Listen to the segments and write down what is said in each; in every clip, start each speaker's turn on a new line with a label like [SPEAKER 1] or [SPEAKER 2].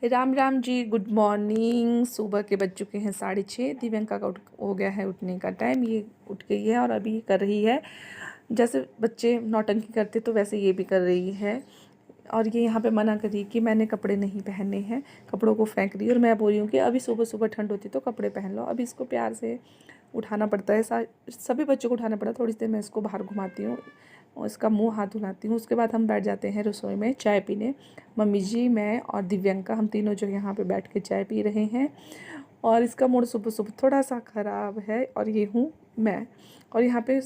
[SPEAKER 1] Ram Ram ji, good morning. सुबह के बज चुके हैं 6:30। दिव्यंका का हो गया है उठने का टाइम। ये उठ गई है और अभी कर रही है, जैसे बच्चे नौटंकी करते तो वैसे ये भी कर रही है। और ये यहाँ पे मना करी कि मैंने कपड़े नहीं पहनने हैं, कपड़ों को फेंक रही है। और मैं बोल रही हूँ कि अभी सुबह सुबह ठंड होती तो कपड़े पहन लो। अभी इसको प्यार से उठाना पड़ता है, सभी बच्चों को उठाना पड़ता है। थोड़ी देर मैं इसको बाहर घुमाती हूँ और इसका मुंह हाथ धुलाती हूँ। उसके बाद हम बैठ जाते हैं रसोई में चाय पीने। मम्मी जी, मैं और दिव्यंका, हम तीनों जो यहाँ पे बैठ के चाय पी रहे हैं। और इसका मूड सुबह सुबह थोड़ा सा ख़राब है। और ये हूँ मैं। और यहाँ पे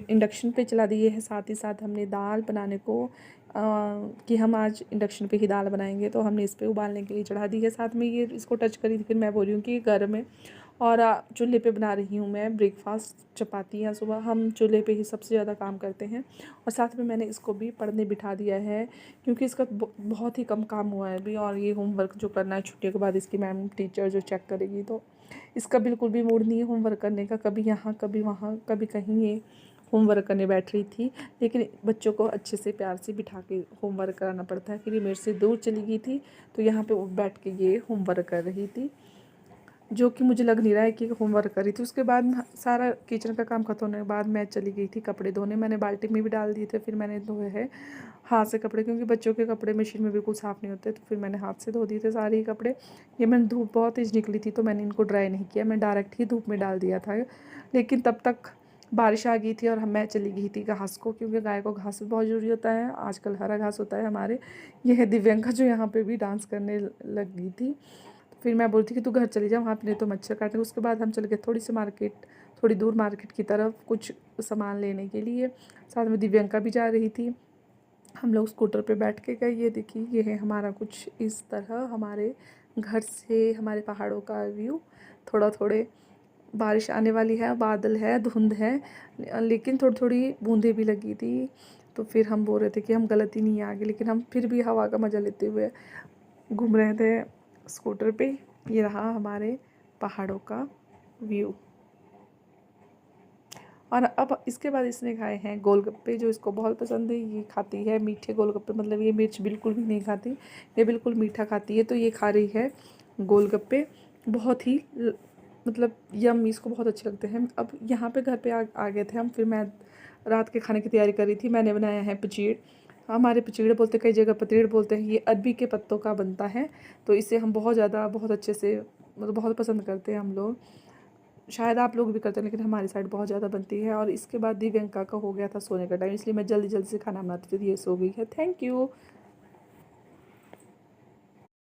[SPEAKER 1] इंडक्शन पे चला दिए है। साथ ही साथ हमने दाल बनाने को कि हम आज इंडक्शन पे ही दाल बनाएंगे, तो हमने इस पे उबालने के लिए चढ़ा दी है। साथ में ये इसको टच करी थी। फिर मैं बोल रही हूँ कि गर्म है। और चूल्हे पे बना रही हूँ मैं ब्रेकफास्ट, चपातियाँ। सुबह हम चूल्हे पे ही सबसे ज़्यादा काम करते हैं। और साथ में मैंने इसको भी पढ़ने बिठा दिया है, क्योंकि इसका बहुत ही कम काम हुआ है अभी। और ये होमवर्क जो करना है छुट्टियों के बाद, इसकी मैम टीचर जो चेक करेगी, तो इसका बिल्कुल भी मूड नहीं है होमवर्क करने का। कभी यहाँ कभी वहाँ कभी कहीं ये होमवर्क करने बैठ रही थी। लेकिन बच्चों को अच्छे से प्यार से बिठा के होमवर्क कराना पड़ता है। फिर ये मेरे से दूर चली गई थी, तो यहाँ पे बैठ के ये होमवर्क कर रही थी, जो कि मुझे लग नहीं रहा है कि होमवर्क करी थी। उसके बाद सारा किचन का काम खत्म होने के बाद मैं चली गई थी कपड़े धोने। मैंने बाल्टी में भी डाल दिए थे, फिर मैंने धोए हैं हाथ से कपड़े, क्योंकि बच्चों के कपड़े मशीन में बिल्कुल साफ़ नहीं होते। तो फिर मैंने हाथ से धो दिए थे सारे ही कपड़े। ये मैंने धूप बहुत तेज़ निकली थी, तो मैंने इनको ड्राई नहीं किया, मैं डायरेक्ट ही धूप में डाल दिया था। लेकिन तब तक बारिश आ गई थी और मैं चली गई थी घास को, क्योंकि गाय को घास भी बहुत ज़रूरी होता है। आजकल हरा घास होता है हमारे। ये है दिव्यंका जो यहाँ पे भी डांस करने लग गई थी। फिर मैं बोलती कि तू घर चली जा, वहाँ पे नहीं तो मच्छर काटेंगे। उसके बाद हम चले गए थोड़ी सी मार्केट, थोड़ी दूर मार्केट की तरफ, कुछ सामान लेने के लिए। साथ में दिव्यंका भी जा रही थी। हम लोग स्कूटर पे बैठ के गए। ये देखिए, ये है हमारा कुछ इस तरह हमारे घर से हमारे पहाड़ों का व्यू। थोड़ा थोड़े बारिश आने वाली है, बादल है, धुंध है, लेकिन थोड़ी थोड़ी बूंदें भी लगी थी। तो फिर हम बोल रहे थे कि हम गलती नहीं आ गए, लेकिन हम फिर भी हवा का मज़ा लेते हुए घूम रहे थे स्कूटर पे। ये रहा हमारे पहाड़ों का व्यू। और अब इसके बाद इसने खाए हैं गोलगप्पे, जो इसको बहुत पसंद है। ये खाती है मीठे गोलगप्पे, मतलब ये मिर्च बिल्कुल भी नहीं खाती, ये बिल्कुल मीठा खाती है। तो ये खा रही है गोलगप्पे, बहुत ही मतलब यम, इसको बहुत अच्छे लगते हैं। अब यहाँ पे घर पे आ गए थे हम। फिर मैं रात के खाने की तैयारी कर रही थी। मैंने बनाया है पचीड़। हमारे पचीड़ बोलते, कई जगह पतीड़ बोलते हैं। ये अरबी के पत्तों का बनता है, तो इसे हम बहुत ज़्यादा बहुत अच्छे से मतलब बहुत पसंद करते हैं हम लोग। शायद आप लोग भी करते हैं, लेकिन हमारी साइड बहुत ज़्यादा बनती है। और इसके बाद दिव्यंका का हो गया था सोने का टाइम, इसलिए मैं जल्दी जल्दी से खाना बनाती थी। ये सो गई है। Thank you.